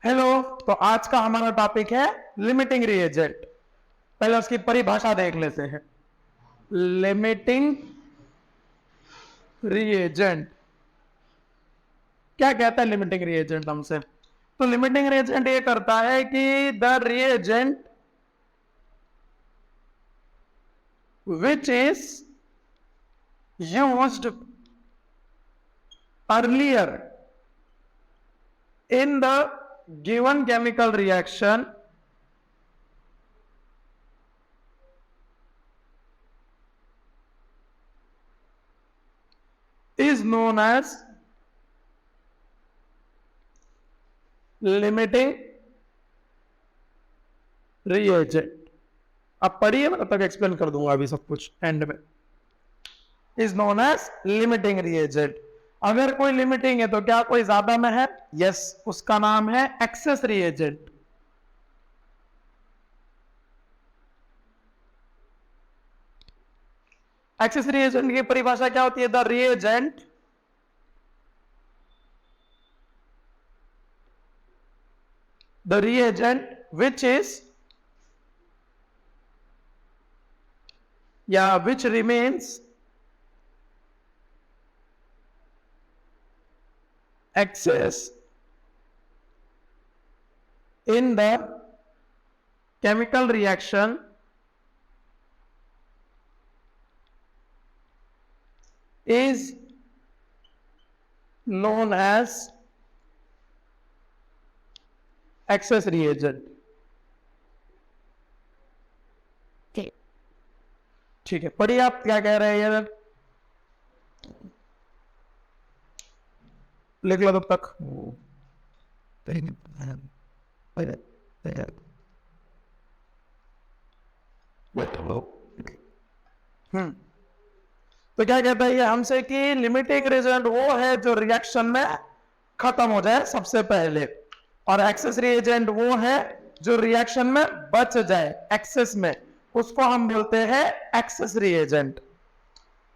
Hello. तो आज का हमारा टॉपिक है लिमिटिंग रिएजेंट। पहले उसकी परिभाषा देख लेते हैं। लिमिटिंग रिएजेंट क्या कहता है? लिमिटिंग रिएजेंट हमसे, तो लिमिटिंग रिएजेंट ये करता है कि the reagent which is used earlier in the given chemical reaction is known as limiting reagent। अब पढ़िए, मैं तब तक एक्सप्लेन कर दूंगा अभी सब कुछ एंड में। Is known as limiting reagent. अगर कोई लिमिटिंग है तो क्या कोई ज्यादा में है? यस, उसका नाम है एक्सेस रिएजेंट। एक्सेस रिएजेंट की परिभाषा क्या होती है? The reagent which is which remains excess in the chemical reaction is known as excess reagent। ठीक है, पढ़िए आप क्या कह रहे हैं यार, लिख लो तब तक। तो क्या कहता है ये हमसे कि लिमिटिंग रिएजेंट वो है जो रिएक्शन में खत्म हो जाए सबसे पहले, और एक्सेस रिएजेंट वो है जो रिएक्शन में बच जाए एक्सेस में, उसको हम बोलते हैं एक्सेस रिएजेंट।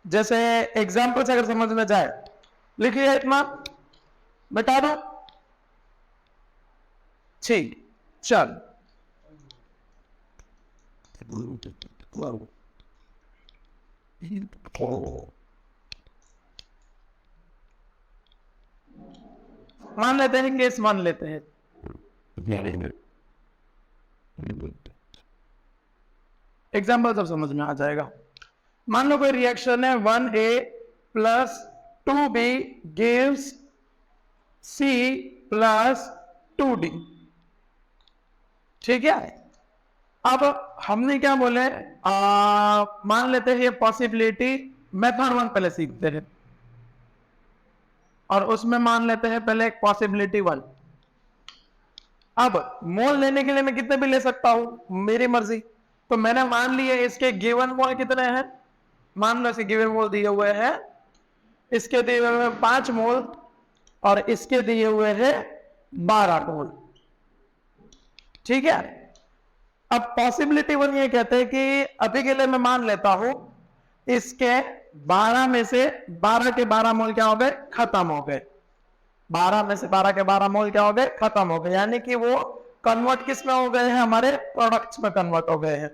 जैसे एग्जांपल से अगर समझ में जाए, लिखिए इतना, बता दो। ठीक, चल मान लेते हैं, केस मान लेते हैं। एग्जाम्पल सब समझ में आ जाएगा। मान लो कोई रिएक्शन है 1A plus 2B gives C plus 2D। ठीक है, अब हमने क्या बोले, मान लेते हैं ये पॉसिबिलिटी मेथड 1 पहले सीखते हैं, और उसमें मान लेते हैं पहले एक पॉसिबिलिटी 1। अब मोल लेने के लिए मैं कितने भी ले सकता हूं, मेरी मर्जी। तो मैंने मान लिया इसके गिवन मोल कितने हैं, मान लो इसके गिवन मोल दिए हुए हैं, इसके दिए हुए हैं 5 मोल और इसके दिए हुए हैं 12 मोल। ठीक है, अब पॉसिबिलिटी 1 ये कहते हैं कि अभी के लिए मैं मान लेता हूं इसके 12 में से 12 के 12 मोल क्या हो गए, खत्म हो गए। 12 में से 12 के 12 मोल क्या हो गए, खत्म हो गए, यानी कि वो कन्वर्ट किस में हो गए हैं, हमारे प्रोडक्ट्स में कन्वर्ट हो गए हैं।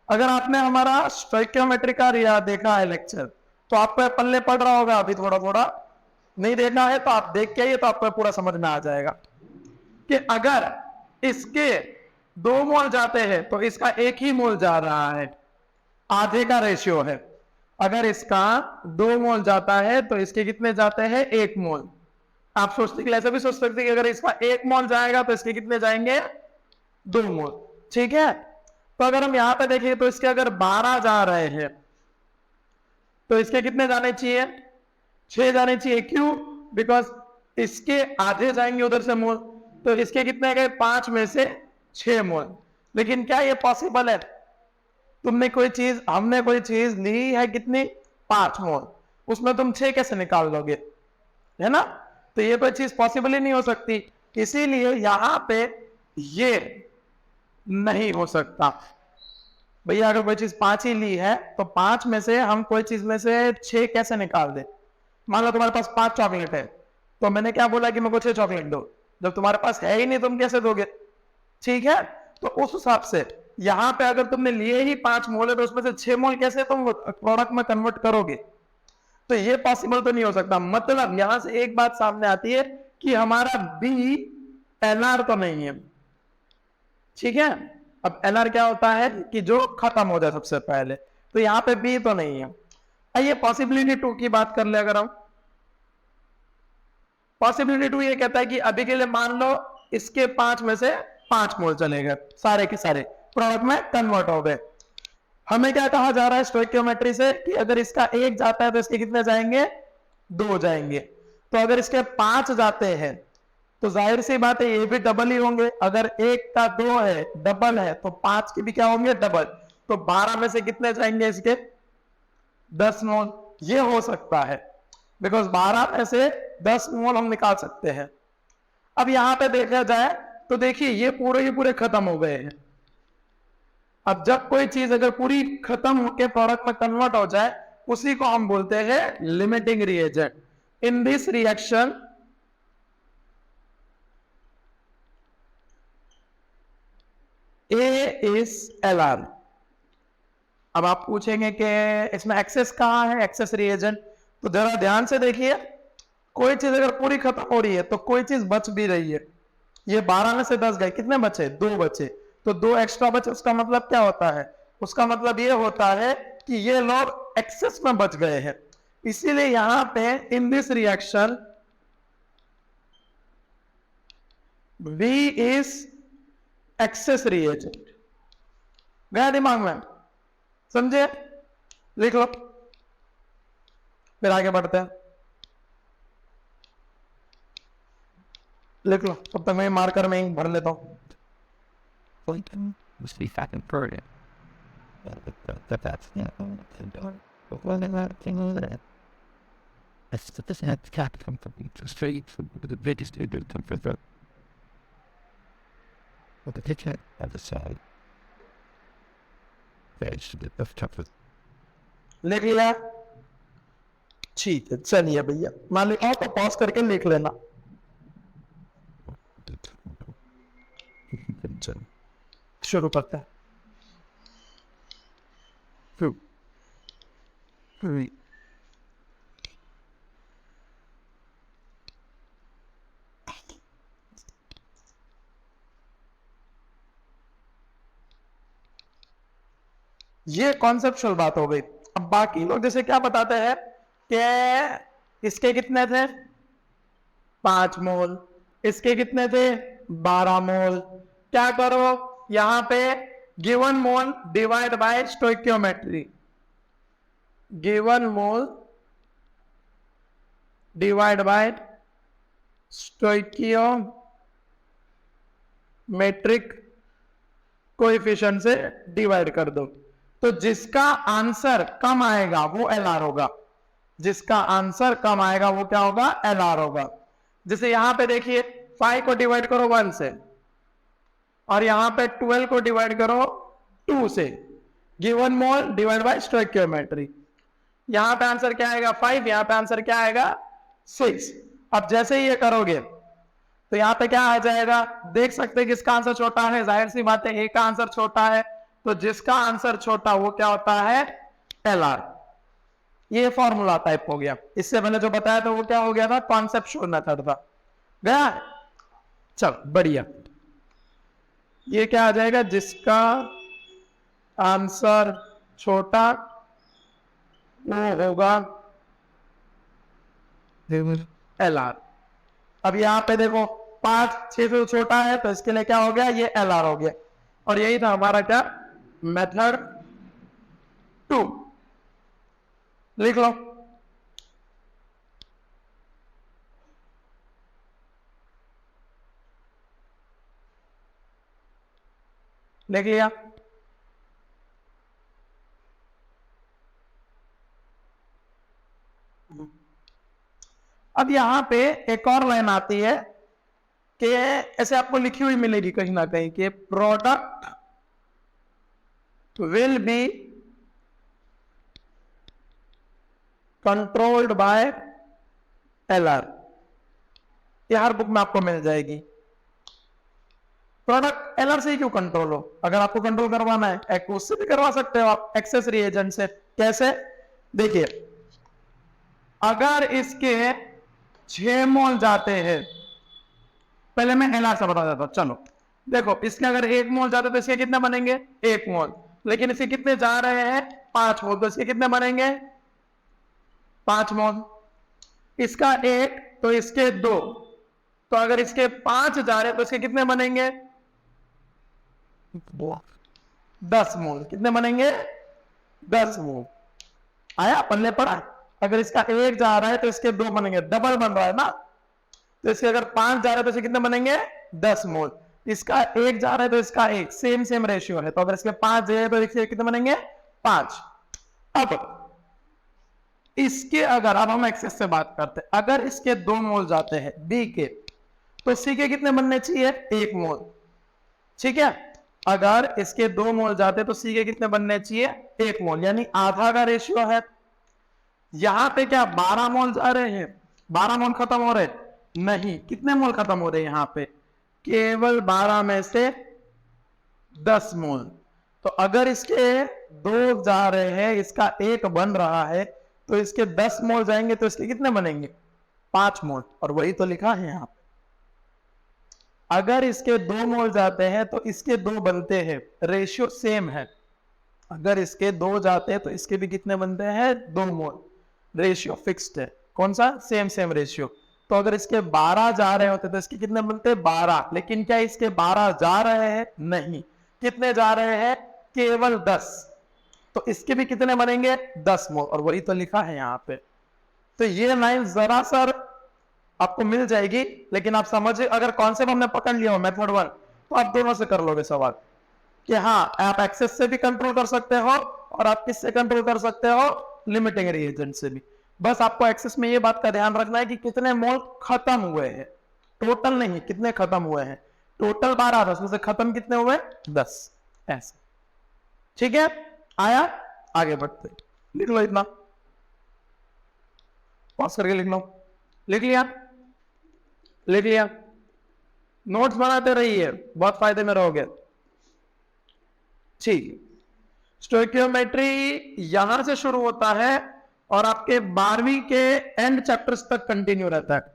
अगर आपने हमारा स्टोइकियोमेट्री का देखा है लेक्चर, तो आपको पल्ले पड़ रहा होगा, अभी थोड़ा थोड़ा नहीं देखा है तो आप देख के आइए, तो आपको पूरा समझ में आ जाएगा कि अगर इसके 2 मोल जाते हैं तो इसका 1 ही मोल जा रहा है, आधे का रेशियो है। अगर इसका 2 मोल जाता है तो इसके कितने जाते हैं, 1 मोल। आप सोचते ऐसा भी सोच सकते कि अगर इसका 1 मोल जाएगा तो इसके कितने जाएंगे, 2 मोल। ठीक है, तो अगर हम यहां पे देखें तो इसके अगर 12 जा रहे हैं तो इसके कितने जाने चाहिए, 6 जाने चाहिए। क्यों? बिकॉज इसके आधे जाएंगे उधर से मोल, तो इसके कितने गए, 5 में से 6 मोल। लेकिन क्या ये पॉसिबल है? हमने कोई चीज ली है कितनी, 5 मोल, उसमें तुम 6 कैसे निकाल लोगे, है ना? तो ये कोई चीज पॉसिबल ही नहीं हो सकती, इसीलिए यहां पे ये नहीं हो सकता। भैया अगर कोई चीज 5 ही ली है तो 5 में से हम कोई चीज में से 6 कैसे निकाल दे? मान लो तुम्हारे पास 5 चॉकलेट है, तो मैंने क्या बोला कि मेरे को 6 चॉकलेट दो, जब तुम्हारे पास है ही नहीं तुम कैसे दोगे? ठीक है, तो उस हिसाब से यहां पे अगर तुमने लिए ही 5 मोल है तो उसमें से 6 मोल कैसे तुम प्रोडक्ट में कन्वर्ट करोगे? तो ये पॉसिबल तो नहीं हो सकता। मतलब यहां से एक बात सामने आती है कि हमारा बी एनआर तो नहीं है। ठीक है, अब एनआर क्या होता है कि जो खत्म हो जाए सबसे पहले, तो यहां पे बी तो नहीं है। आइए पॉसिबिलिटी 2 की बात कर ले। अगर हम पॉसिबिलिटी 2 ये कहता है कि अभी के लिए मान लो इसके 5 में से 5 मोल चले गए, सारे के सारे प्रोडक्ट में कन्वर्ट हो गए। हमें क्या कहा जा रहा है स्टोइकियोमेट्री से कि अगर इसका 1 जाता है तो इसके कितने जाएंगे? 2 जाएंगे। तो अगर इसके 5 जाते हैं तो जाहिर सी बात है ये भी डबल ही होंगे। अगर 1 का 2 है डबल है तो 5 के भी क्या होंगे? डबल। तो 12 में से कितने जाएंगे इसके? 10 मोल। ये हो सकता है बिकॉज 12 में से 10 मोल हम निकाल सकते हैं। अब यहां पे देखा जाए तो देखिए ये पूरे ही पूरे खत्म हो गए हैं। अब जब कोई चीज अगर पूरी खत्म होकर प्रोडक्ट में कन्वर्ट हो जाए उसी को हम बोलते हैं limiting reagent. In this reaction A is LR। अब आप पूछेंगे कि इसमें एक्सेस कहां है, एक्सेस रिएजेंट? तो जरा ध्यान से देखिए, कोई चीज अगर पूरी खत्म हो रही है तो कोई चीज बच भी रही है। ये 12 में से 10 गए, कितने बचे? 2 बचे। तो 2 एक्स्ट्रा बचे, उसका मतलब क्या होता है? उसका मतलब ये होता है कि ये लोग एक्सेस में बच गए हैं। इसीलिए यहां पे in this reaction V is access reagent. गया दिमाग में? समझे? लिख लो, फिर आगे बढ़ते हैं। लिख लो, तब तक मैं मार्कर में ही भर लेता हूं। must be fucking brilliant. That's That's the thing that can't come from the street from the biggest come from the kitchen at the side. There's a bit of tough. लिख लिया? ठीक है, चलिए भैया मान लिखा तो पॉज करके लिख लेना। शुरू करते हैं। ये कॉन्सेप्चुअल बात हो गई। अब बाकी लोग जैसे क्या बताते हैं कि इसके कितने थे? 5 मोल। इसके कितने थे? 12 मोल। क्या करो, यहां पे given mole divide by stoichiometry. Given mole divide by stoichiometric coefficient से डिवाइड कर दो। तो जिसका आंसर कम आएगा वो एलआर होगा। जिसका आंसर कम आएगा वो क्या होगा? एलआर होगा। जैसे यहां पे देखिए 5 को डिवाइड करो 1 से और यहां पे 12 को डिवाइड करो 2 से। Given mole divide by stoichiometry. यहां पे आंसर क्या आएगा? 5। यहां पे आंसर क्या आएगा? 6। अब जैसे ही ये करोगे तो यहां पे क्या आ जाएगा? देख सकते हैं किसका आंसर छोटा है? जाहिर सी बात है ए का आंसर छोटा है। तो जिसका आंसर छोटा वो क्या होता है? एलआर। ये फॉर्मूला टाइप हो गया। इससे पहले जो बताया था वो क्या हो गया था? कॉन्सेप्चुअल मेथड था। गया? चल बढ़िया। ये क्या आ जाएगा? जिसका आंसर छोटा वो होगा एलआर। अब यहां पे देखो 5 6 से छोटा है तो इसके लिए क्या हो गया? ये एलआर हो गया। और यही था हमारा क्या? मेथड 2। लिख लो। लिख लिया? अब यहां पे एक और लाइन आती है कि ऐसे आपको लिखी हुई मिलेगी कहीं ना कहीं कि product will be controlled by LR. ये हर बुक में आपको मिल जाएगी। प्रोडक्ट एलआर से ही क्यों कंट्रोल हो? अगर आपको कंट्रोल करवाना है एक उससे भी करवा सकते हो आप, एक्सेस रिएजेंट से। कैसे? देखिए, अगर इसके 6 मोल जाते हैं, पहले मैं एलआर से बता देता हूं। चलो देखो, इसके अगर 1 मोल जाते तो इसके कितने बनेंगे? 1 मोल। लेकिन इसके कितने जा रहे हैं? 5 मोल, तो इसके कितने बनेंगे? 5 मोल। इसका 1 तो इसके 2, तो अगर इसके 5 जा रहे हैं तो इसके कितने बनेंगे? 10 मोल। कितने बनेंगे? 10 मोल। आया पल्ले पड़ा? अगर इसका 1 जा रहा है तो इसके 2 बनेंगे, डबल बन रहा है ना। तो इसके अगर 5 जा रहा है तो इसके कितने बनेंगे? 10 मोल। इसका 1 जा रहा है तो इसका 1, सेम रेशियो है, तो अगर इसके 5 जाए तो इसके कितने बनेंगे? 5। अब इसके अगर, अब हम एक्सेस से बात करते हैं, अगर इसके 2 मोल जाते हैं बी के, तो सी के कितने बनने चाहिए? 1 मोल। ठीक है, अगर इसके 2 मोल जाते तो सी के कितने बनने चाहिए? 1 मोल, यानी आधा का रेशियो है। यहां पे क्या 12 मोल जा रहे हैं? 12 मोल खत्म हो रहे? नहीं। कितने मोल खत्म हो रहे हैं यहां पे? केवल 12 में से 10 मोल। तो अगर इसके 2 जा रहे हैं, इसका 1 बन रहा है, तो इसके 10 मोल जाएंगे तो इसके कितने बनेंगे? 5 मोल। और वही तो लिखा है यहां पे। अगर इसके 2 मोल जाते हैं तो इसके 2 बनते हैं, रेशियो सेम है। अगर इसके 2 जाते हैं तो इसके भी कितने बनते हैं? 2 मोल। रेशियो फिक्स्ड है। कौन सा? Same ratio. तो अगर इसके 12 जा रहे होते तो इसके कितने बनते हैं? 12। लेकिन क्या इसके 12 जा रहे हैं? नहीं। कितने जा रहे हैं? केवल 10। तो इसके भी कितने बनेंगे? 10 मोल। और वही तो लिखा है यहां पे। तो ये लाइन जरा सर आपको मिल जाएगी, लेकिन आप समझिए, अगर कॉन्सेप्ट हमने पकड़ लिया हो मेथड 1, तो आप दोनों से कर लोगे सवाल कि हाँ, आप एक्सेस से भी कंट्रोल कर सकते हो और आप किससे कंट्रोल कर सकते हो? लिमिटिंग रिएजेंट से भी। बस आपको एक्सेस में ये बात का ध्यान रखना है कि कितने मोल खत्म हुए हैं, टोटल नहीं, कितने खत्म हुए हैं। टोटल 12 था, उसमें से खत्म कितने हुए? 10। ऐसे। ठीक है, आया? आगे बढ़ते, लिख लो इतना, पॉज करके लिख लो। लिख लिया? लिख लिया? नोट्स बनाते रहिए, बहुत फायदे में रहोगे। ठीक, स्टोइकियोमेट्री यहां से शुरू होता है और आपके 12वीं के एंड चैप्टर्स तक कंटिन्यू रहता है।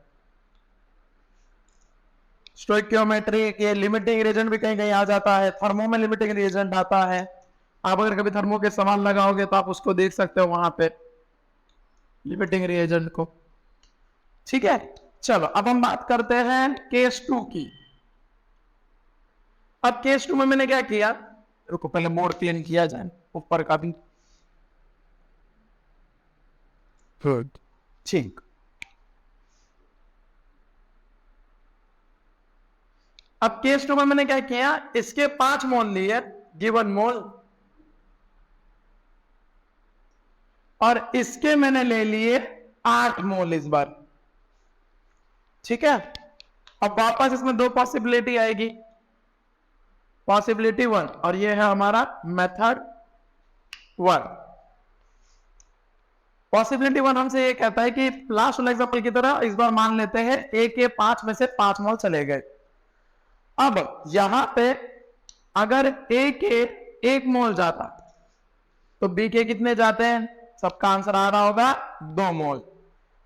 स्टोइकियोमेट्री के लिमिटिंग रिएजेंट भी कहीं कहीं आ जाता है, थर्मो में लिमिटिंग रिएजेंट आता है। आप अगर कभी थर्मो के सवाल लगाओगे तो आप उसको देख सकते हो वहां पे, लिमिटिंग रिएजेंट को। ठीक है, चलो अब हम बात करते हैं केस 2 की। अब केस 2 में मैंने क्या किया, रुको पहले मोड क्लीन किया जाए ऊपर का भी। Good. ठीक, अब केस 2 में मैंने क्या किया, इसके 5 मोल लिए, गिवन मोल, और इसके मैंने ले लिए 8 मोल इस बार। ठीक है, अब वापस इसमें 2 पॉसिबिलिटी आएगी, पॉसिबिलिटी 1, और ये है हमारा मेथड 1। पॉसिबिलिटी 1 हमसे ये कहता है कि लास्ट वाला एग्जांपल की तरह इस बार मान लेते हैं ए के 5 में से 5 मोल चले गए। अब यहां पे अगर ए के 1 मोल जाता तो बी के कितने जाते हैं? सबका आंसर आ रहा होगा 2 मोल।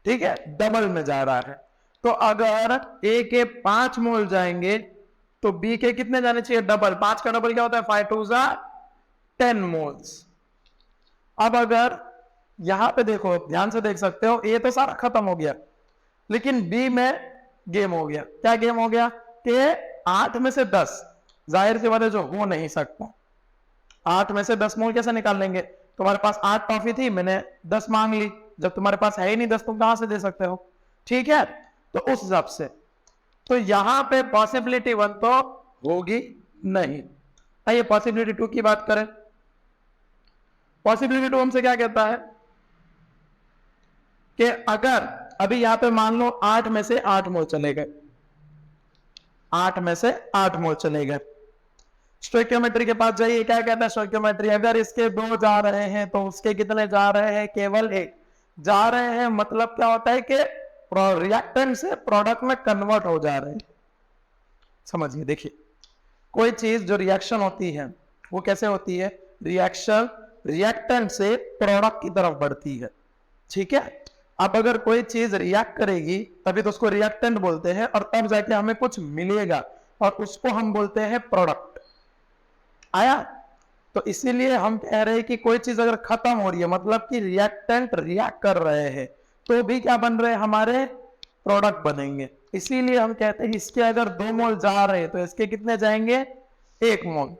ठीक है, डबल में जा रहा है। तो अगर ए के 5 मोल जाएंगे तो बी के कितने जाने चाहिए? डबल। 5 का डबल क्या होता है? 5 2 जा 10 मोल्स। अब अगर यहां पे देखो, ध्यान से देख सकते हो, ए तो सारा खत्म हो गया, लेकिन बी में गेम हो गया। क्या गेम हो गया? कि 8 में से 10, जाहिर सी बात है जो हो नहीं सकता। 8 में से 10 मोल कैसे निकाल लेंगे? तुम्हारे पास 8 टॉफी थी, मैंने 10 मांग ली। जब तुम्हारे पास है ही नहीं 10, तुम कहां से दे सकते हो? ठीक है, तो उस हिसाब से तो यहां पे पॉसिबिलिटी 1 तो होगी नहीं। आइए पॉसिबिलिटी 2 की बात करें। पॉसिबिलिटी 2 हमसे क्या कहता है कि अगर अभी यहां पे मान लो 8 में से 8 मोल चले गए, 8 में से 8 मोल चले गए। स्टोइकियोमेट्री के पास जाइए, क्या कहता है स्टोइकियोमेट्री? अगर इसके 2 जा रहे हैं तो उसके कितने जा रहे हैं? केवल 1 जा रहे हैं। मतलब क्या होता है कि रिएक्टेंट से प्रोडक्ट में कन्वर्ट हो जा रहे हैं। समझिए, देखिए कोई चीज जो रिएक्शन होती है वो कैसे होती है, रिएक्शन रिएक्टेंट से प्रोडक्ट की तरफ बढ़ती है, ठीक है। अब अगर कोई चीज रिएक्ट करेगी तभी तो उसको रिएक्टेंट बोलते हैं, और तब जाके हमें कुछ मिलेगा और उसको हम बोलते हैं प्रोडक्ट। आया? तो इसीलिए हम कह रहे हैं कि कोई चीज अगर खत्म हो रही है मतलब कि रिएक्टेंट रिएक्ट कर रहे हैं तो भी क्या बन रहे हैं, हमारे प्रोडक्ट बनेंगे। इसीलिए हम कहते हैं इसके अगर 2 मोल जा रहे हैं तो इसके कितने जाएंगे, 1 मोल।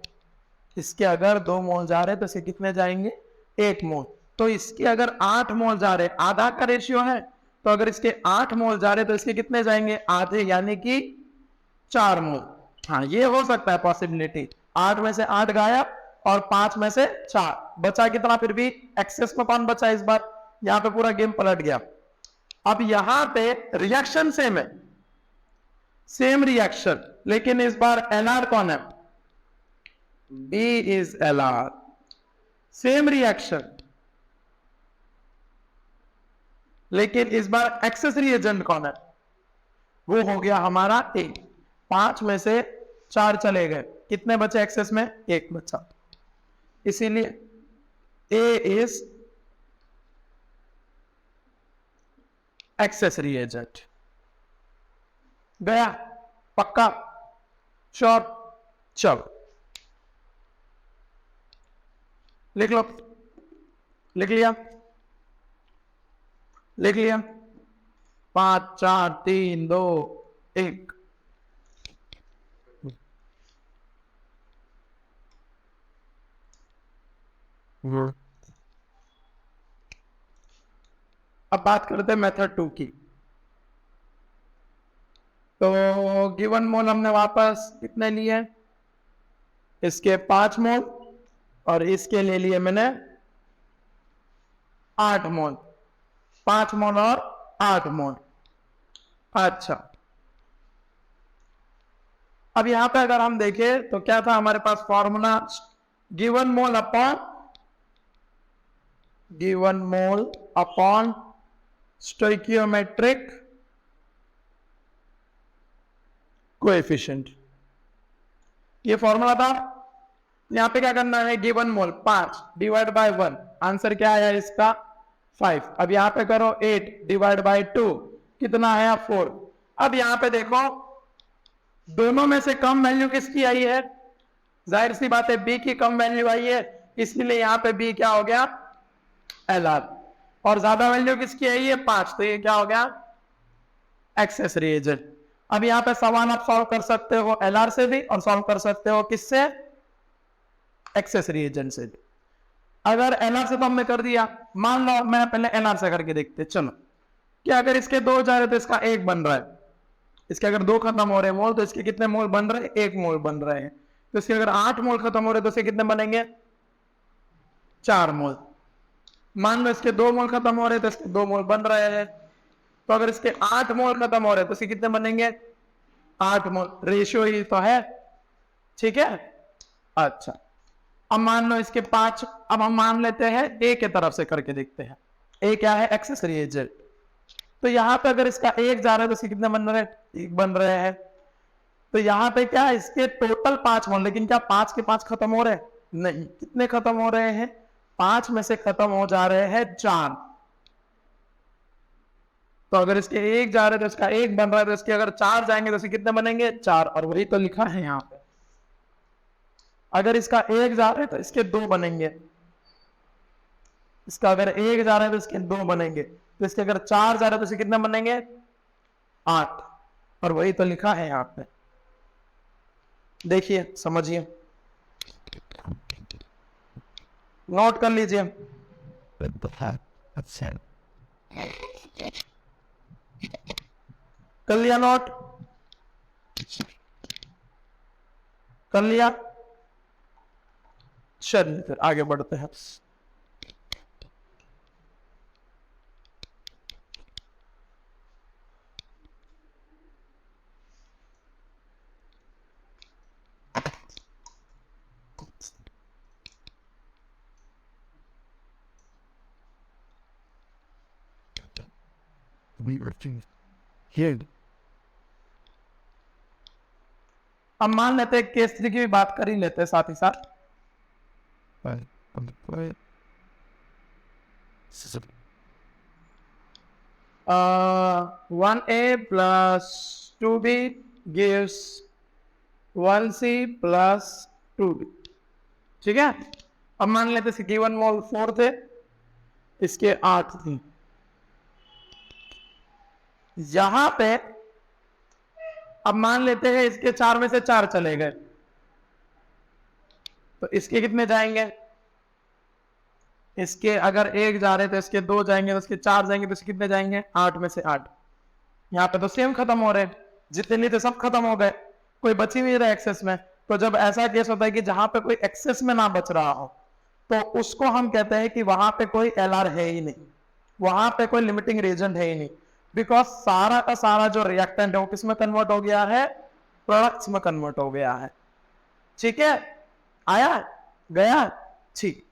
इसके अगर 2 मोल जा रहे हैं तो इसके कितने जाएंगे, 1 मोल। तो इसके अगर 8 मोल जा रहे हैं, आधा का रेशियो है, तो अगर इसके 8 मोल जा रहे हैं तो इसके कितने जाएंगे, आधे, यानी कि 4 मोल। हाँ, ये हो सकता है पॉसिबिलिटी। 8 में से 8 गायब और 5 में से 4 बचा, कितना फिर भी एक्सेस में कौन बचा इस बार, यहां पे पूरा गेम पलट गया। अब यहां पे रिएक्शन सेम है, सेम रिएक्शन, लेकिन इस बार एलआर कौन है, B is LR. Same reaction, लेकिन इस बार एक्सेस रिएजेंट कौन है, वो हो गया हमारा ए। 5 में से 4 चले गए, कितने बचे एक्सेस में, 1 बचा। इसीलिए ए इज एक्सेस रिएजेंट। गया, पक्का, श्योर। चलो लिख लो, लिख लिया, लिख लिया। 5 4 3 2 1। अब बात करते हैं मेथड 2 की। तो गिवन मोल हमने वापस कितने लिए, इसके 5 मोल, और इसके ले लिए मैंने 8 मोल। 5 मोल और 8 मोल। अच्छा, अब यहां पे अगर हम देखें तो क्या था हमारे पास formula, given mole upon stoichiometric coefficient, ये फॉर्मूला था। यहां पे क्या करना है, given mole 5 divide by 1, answer क्या आया इसका 5। अब यहां पे करो 8 डिवाइड बाय 2, कितना आया 4। अब यहां पे देखो दोनों में से कम वैल्यू किसकी आई है, जाहिर सी बात है बी की कम वैल्यू आई है, इसलिए यहां पे बी क्या हो गया, एलआर। और ज्यादा वैल्यू किसकी आई है 5, तो ये क्या हो गया, एक्सेस रिएजेंट। अब यहां पे सवाल आप सॉल्व कर सकते हो एलआर से भी, और सॉल्व कर सकते हो किससे, एक्सेस रिएजेंट से भी। अगर एलआर से तो हमने कर दिया, मान लो मैं पहले एलआर से करके देखते, चलो। क्या अगर इसके 2 जा रहे तो इसका 1 बन रहा है, इसके अगर 2 खत्म हो रहे हैं मोल तो इसके कितने मोल बन रहे हैं, 1 मोल बन रहे हैं। तो इसके अगर 8 मोल खत्म हो रहे तो इसके कितने बनेंगे, 4 मोल। मान लो इसके 2 मोल खत्म हो रहे तो इसके 2 मोल बन रहे हैं। तो अगर इसके 8 मोल खत्म हो रहे तो इसके कितने बनेंगे, 8 मोल। रेशियो ही तो है, ठीक है। अच्छा, अब मान लो इसके 5, अब हम मान लेते हैं ए के तरफ से करके देखते हैं। ए क्या है, एक्सेस रिएजेंट। तो यहां पे अगर इसका 1 जा रहा है तो इसके कितने बन रहे हैं, 1 बन रहे हैं। तो यहां पे क्या है, इसके टोटल 5 मोल, लेकिन क्या 5 के 5 खत्म हो रहे हैं, नहीं। कितने खत्म हो रहे हैं, 5 में से खत्म हो जा रहे हैं 4। तो अगर इसके 1 जा रहे हैं तो इसका 1 बन रहा है, तो इसके अगर 4 जाएंगे तो इसके कितने बनेंगे, 4। और वही तो लिखा है यहाँ पे। अगर इसका 1 जा रहा है तो इसके 2 बनेंगे, इसका अगर 1 जा रहा है तो इसके 2 बनेंगे। तो इसके अगर 4 जा रहा है तो इसके कितने बनेंगे, 8। और वही तो लिखा है यहाँ पे, देखिए समझिए, नोट कर लीजिए। कर लिया नोट, कर लिया। चलिए फिर आगे बढ़ते हैं। We were here. अब मान लेते हैं केस 3 की भी बात कर ही लेते हैं साथ ही साथ। But on the plate. This is a 1a plus 2b gives 1c plus 2b। ठीक है, अब मान लेते हैं गिवन मोल 4 थे, इसके 8 थे। यहां पे अब मान लेते हैं इसके 4 में से 4 चले गए, तो इसके कितने जाएंगे? इसके अगर 1 जा रहे तो इसके 2 जाएंगे, तो इसके 4 जाएंगे, तो इसके कितने जाएंगे? 8 में से 8। यहाँ पे तो सेम खत्म हो रहे हैं, जितने थे सब खत्म हो गए, कोई बची नहीं रहा एक्सेस में। तो जब ऐसा केस होता है कि जहां पे कोई एक्सेस में ना बच रहा हो, तो उसको हम कहते हैं कि वहां पे कोई एलआर है ही नहीं, वहां पे कोई लिमिटिंग रीजन है ही नहीं, बिकॉज सारा का सारा जो रिएक्टेंट है वो किसमें कन्वर्ट हो गया है? प्रोडक्ट्स में कन्वर्ट हो गया है। ठीक है, आया गया? ठीक।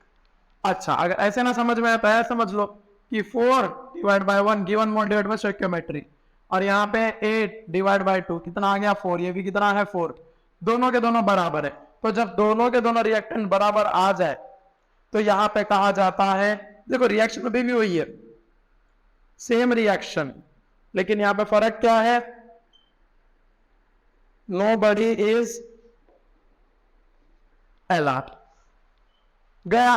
अच्छा, अगर ऐसे ना समझ में आता है, समझ लो कि 4 divide by 1 given mole divide by stoichiometry, और यहाँ पे 8 डिवाइड बाय 2 कितना आ गया? 4। ये भी कितना है? 4। दोनों के दोनों बराबर है। तो जब दोनों के दोनों रिएक्टेंट बराबर आ जाए तो यहाँ पे कहा जाता है, देखो रिएक्शन अभी भी वही है, सेम रिएक्शन, लेकिन यहाँ पे फर्क क्या है? Nobody is LR. गया?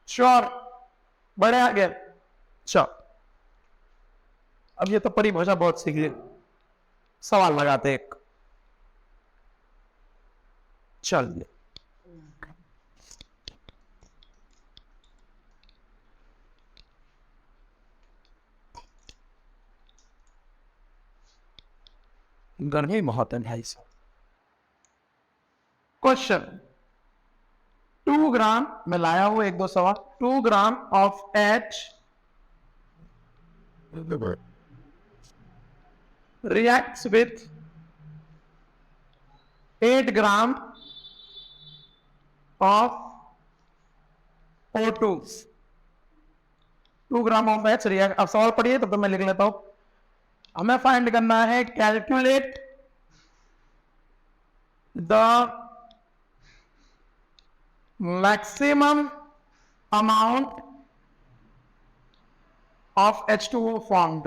श्योर? बड़े आगे? चल, अब ये तो परिभाषा बहुत सीख ली, सवाल लगाते एक। चलिए, गर्मी बहुत है भाई साहब। क्वेश्चन 2 ग्राम में लाया हूं, 1-2 सवाल। 2 gram of H liver. reacts with 8 gram of O2। 2 gram of H react, अब सवाल पढ़िए तब तो मैं लिख लेता हूं। हमें फाइंड करना है, calculate the maximum amount of H2O formed।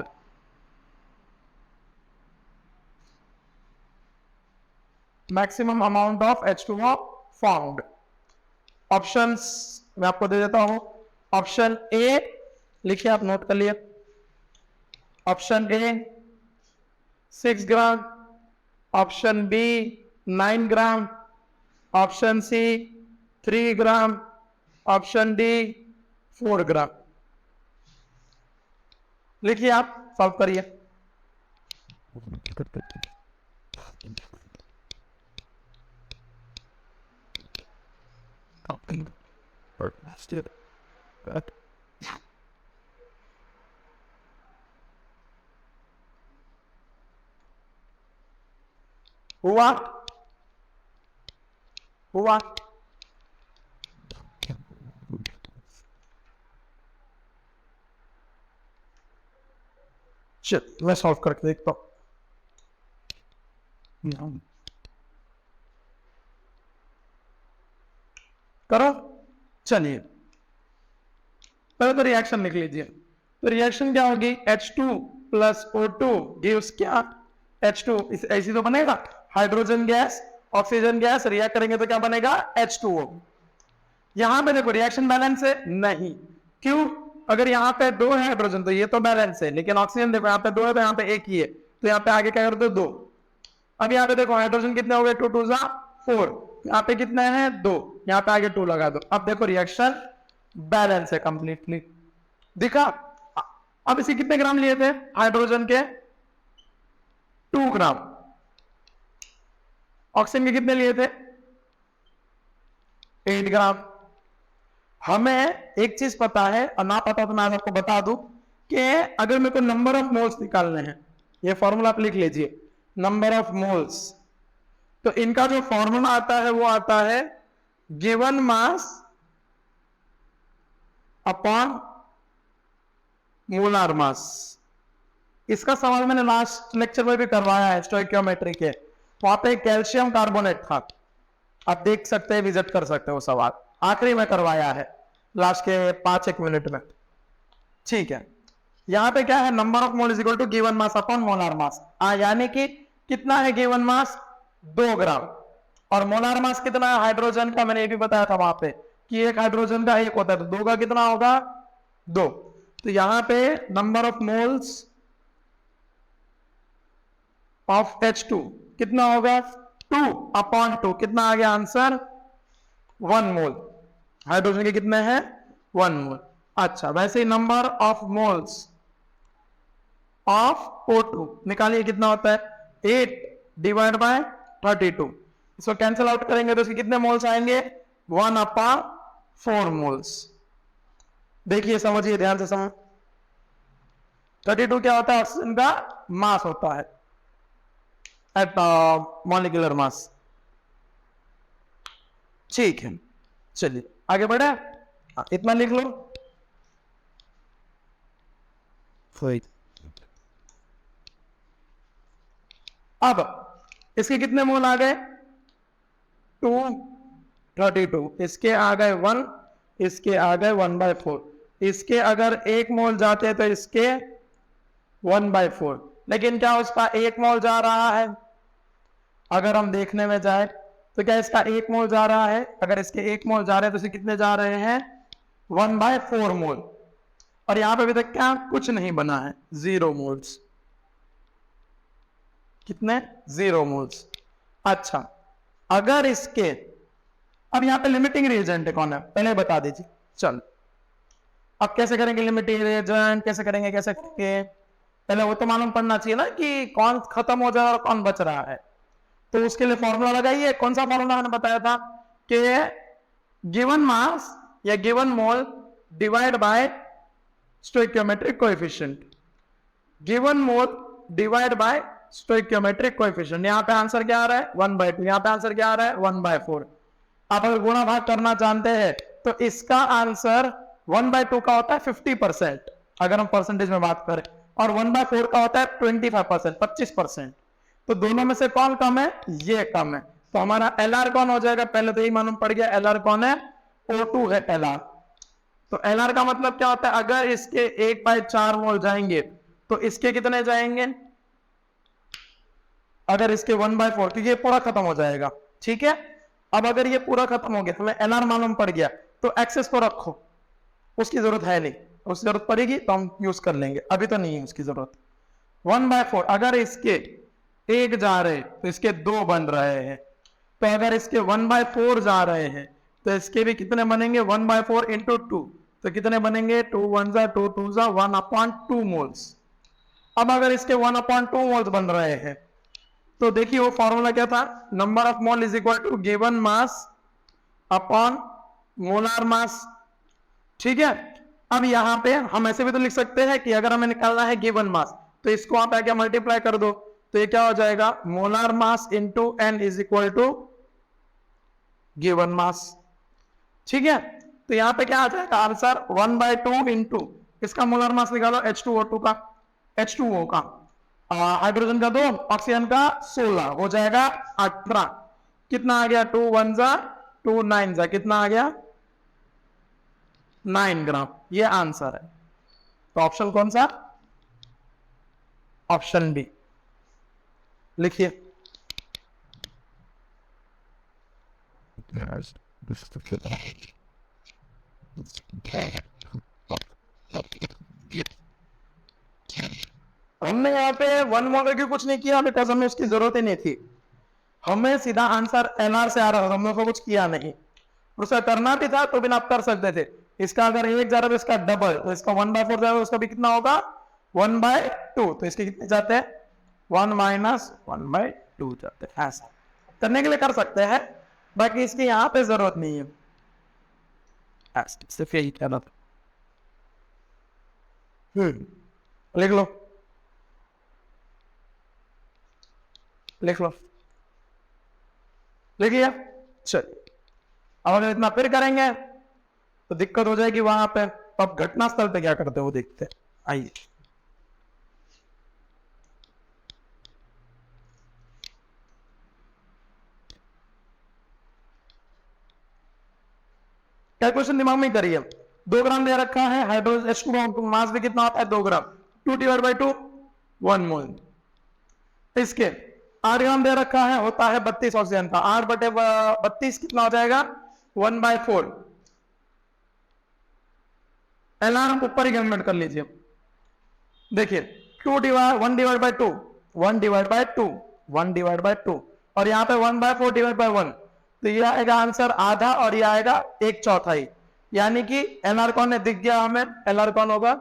Maximum amount of H2O formed। Options मैं आपको दे देता हूं। ऑप्शन ए लिखिए, आप नोट कर लिए। Option A 6 gram, option B 9 gram, option C 3 gram, option D 4 gram. लिखिए, आप सॉल्व करिए। हुआ? हुआ? चल, मैं सॉल्व करके देखता हूं। करो, चलिए पहले तो रिएक्शन लिख लीजिए। तो रिएक्शन क्या होगी? H2 प्लस O2 गिव्स क्या? H2। ऐसी तो बनेगा, hydrogen gas oxygen gas react करेंगे तो क्या बनेगा? H2O। यहां पे देखो रिएक्शन बैलेंस है? नहीं। क्यों? अगर यहाँ पे 2 है हाइड्रोजन तो ये तो बैलेंस है, लेकिन ऑक्सीजन देखो यहाँ पे 2 है तो यहाँ पे 1 ही है, तो यहाँ पे आगे क्या कर दो? 2। अब यहाँ पे देखो हाइड्रोजन कितने हो गए? 2 2 4। यहाँ पे कितने हैं? 2। यहाँ पे आगे 2 लगा दो। अब देखो रिएक्शन बैलेंस है कंप्लीटली, दिखा? अब इसे कितने ग्राम लिए थे हाइड्रोजन के? 2 ग्राम। ऑक्सीजन के कितने लिए थे? 8 ग्राम। हमें एक चीज पता है, और ना पता तो मैं आपको बता दूं कि अगर मेरे को नंबर ऑफ मोल्स निकालने हैं, ये फॉर्मूला आप लिख लीजिए, नंबर ऑफ मोल्स। तो इनका जो फॉर्मूला आता है वो आता है गिवन मास अपॉन मोलार मास। इसका सवाल मैंने लास्ट लेक्चर में भी करवाया है स्टोइकियोमेट्री के, वहां पे कैल्शियम कार्बोनेट था। आप देख सकते हैं, विजिट कर सकते हो सवाल, आखिरी में करवाया है लास्ट के 5-1 मिनट में। ठीक है, यहां पे क्या है, number of mole is equal to given mass upon molar mass. यानी कि कितना है गिवन मास, 2 ग्राम, और मोलार मास कितना है हाइड्रोजन का, मैंने ये भी बताया था वहां पे कि एक हाइड्रोजन का 1 होता है, तो 2 का कितना होगा, 2। तो यहां पे number of moles of H2 कितना होगा, 2/2। कितना आ गया आंसर, 1 मोल। हाइड्रोजन के कितने हैं, 1 मोल। अच्छा, वैसे ही number of moles of O2 निकालिए, कितना होता है, 8/32। इसको कैंसिल आउट करेंगे तो इसके कितने मोल्स आएंगे, 1/4 मोल्स। देखिए, समझिए, ध्यान से समझ। 32 क्या होता है, ऑक्सीजन का मास होता है एट मॉलिक्यूलर मास। ठीक है, चलिए आगे बढ़े। इतना लिख लो। अब इसके कितने मोल आ गए, 232। इसके आ गए 1, इसके आ गए 1/4। इसके अगर 1 मोल जाते तो इसके 1/4। लेकिन क्या उसका 1 मोल जा रहा है, अगर हम देखने में जाए तो क्या इसका 1 मोल जा रहा है, अगर इसके 1 मोल जा रहे हैं तो इसे कितने जा रहे हैं, 1/4 मोल। और यहां पे अभी तक क्या कुछ नहीं बना है, 0 मोल्स। कितने, 0 मोल्स। अच्छा, अगर इसके, अब यहां पे लिमिटिंग रिएजेंट कौन है, पहले बता दीजिए। चलो, अब कैसे करेंगे लिमिटिंग रिएजेंट, कैसे करेंगे, पहले वो तो मालूम पड़ना चाहिए ना कि कौन खत्म हो जाए और कौन बच रहा है। तो उसके लिए फॉर्मूला लगाइए। कौन सा फॉर्मूला मैंने बताया था कि गिवन मास या given mole divide by stoichiometric coefficient. Given mole divide by stoichiometric coefficient. यहां पे आंसर क्या आ रहा है, 1/2। यहां पे आंसर क्या आ रहा है, 1/4। आप अगर गुणा भाग करना जानते हैं तो इसका आंसर 1/2 का होता है 50%, अगर हम परसेंटेज में बात करें, और 1/4 का होता है 25%, 25%। तो दोनों में से कौन कम है, ये कम है। तो हमारा LR कौन हो जाएगा, पहले तो यही मालूम पड़ गया, LR कौन है, O2 है LR। तो LR का मतलब क्या होता है, अगर इसके 1/4 मोल जाएंगे तो इसके कितने जाएंगे, अगर इसके 1/4, तो ये पूरा खत्म हो जाएगा। ठीक है, अब अगर ये पूरा खत्म हो गया, हमें LR मालूम पड़ गया, तो एक्सेस को रखो, उसकी जरूरत है नहीं, उसकी जरूरत पड़ेगी तो हम यूज कर लेंगे, अभी तो नहीं है उसकी जरूरत। 1/4, अगर इसके 1 जा रहे तो इसके 2 बन रहे हैं, तो अगर इसके 1/4 जा रहे हैं तो इसके भी कितने बनेंगे, 1/4 इंटू 2, तो कितने बनेंगे, 2 1 जा 2 2 जा 1/2 मोल्स। अब अगर इसके 1/2 मोल्स बन रहे हैं तो देखिए वो फॉर्मूला क्या था, number of mole is equal to given mass upon molar mass. ठीक है, अब यहां पे हम ऐसे भी तो लिख सकते हैं कि अगर हमें निकालना है गिवन मास, तो इसको आप क्या मल्टीप्लाई कर दो, तो ये क्या हो जाएगा, molar mass into N is equal to given mass. ठीक है, तो यहां पे क्या आ जाएगा आंसर, 1/2 इंटू इसका मोलार मास निकालो, H2O2 का, H2O का, हाइड्रोजन का 2, ऑक्सीजन का 16, हो जाएगा 18। कितना आ गया, 2 1 जा 2 9 जा, कितना आ गया, 9 ग्राम। ये आंसर है। तो ऑप्शन कौन सा, ऑप्शन बी लिखिए। हमने यहाँ पे 1 मोल की कुछ नहीं किया, बिकॉज हमें उसकी जरूरत ही नहीं थी। हमें सीधा आंसर LR से आ रहा था, हमने उसको कुछ किया नहीं। उसका करना भी था तो भी आप कर सकते थे। इसका अगर 1 जा रहा है तो इसका डबल, तो इसका 1/4 जाएगा, उसका भी कितना होगा, 1/2। तो इसके कितने जाते हैं, 1 माइनस 1/2 जाते हैं। ऐसा करने के लिए कर सकते हैं, बाकी इसकी यहाँ पे जरूरत नहीं है। सिर्फ यही कहना था। लिख लो, लिख लो, लिखिए। चलिए, अब अगर इतना फिर करेंगे तो दिक्कत हो जाएगी वहां पे। तो अब घटना स्थल पे क्या करते हो देखते हैं, आइए। कैलकुलेशन दिमाग में करिए। 2 ग्राम दे रखा है, हाइड्रोजन H2 मास भी कितना होता है 2 ग्राम, 2 डिवाइड बाई 2 1 मोल। इसके 8 ग्राम दे रखा है, होता है 32 ऑक्सीजन का, 8 बटे 32 कितना हो जाएगा 1/4। एलआर ऊपर ही कैलकुलेट कर लीजिए। देखिए 1 divide by 2 1 divide by 2 1 divide by 2 और यहाँ पे 1/4 डिवाइड बाई 1, तो ये आएगा आंसर आधा और ये आएगा 1/4, यानी कि एलआर कौन है दिख गया हमें, एलआर कौन होगा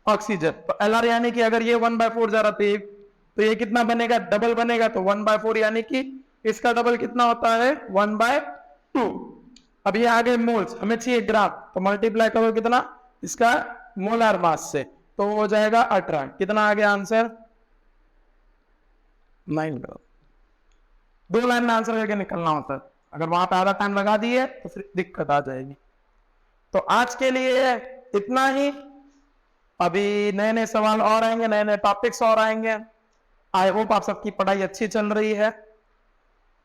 ऑक्सीजन। तो एलआर यानी कि अगर ये 1/4 जा रहा तो ये कितना बनेगा डबल बनेगा, तो 1/4 यानी कि इसका डबल कितना होता है 1/2। अब ये आगे मोल्स, हमें चाहिए ग्राम, तो मल्टीप्लाई करो कितना इसका मोलार मास से, तो हो जाएगा 18। कितना आ गया आंसर 9 ग्राम। 2 लाइन में आंसर करके निकलना होता है, अगर वहां पे आधा टाइम लगा दिए तो फिर दिक्कत आ जाएगी। तो आज के लिए इतना ही, अभी नए नए सवाल और आएंगे, नए नए टॉपिक्स और आएंगे। आई होप आप सबकी पढ़ाई अच्छी चल रही है।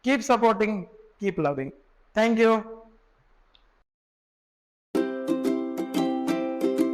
Keep supporting, keep loving. Thank you.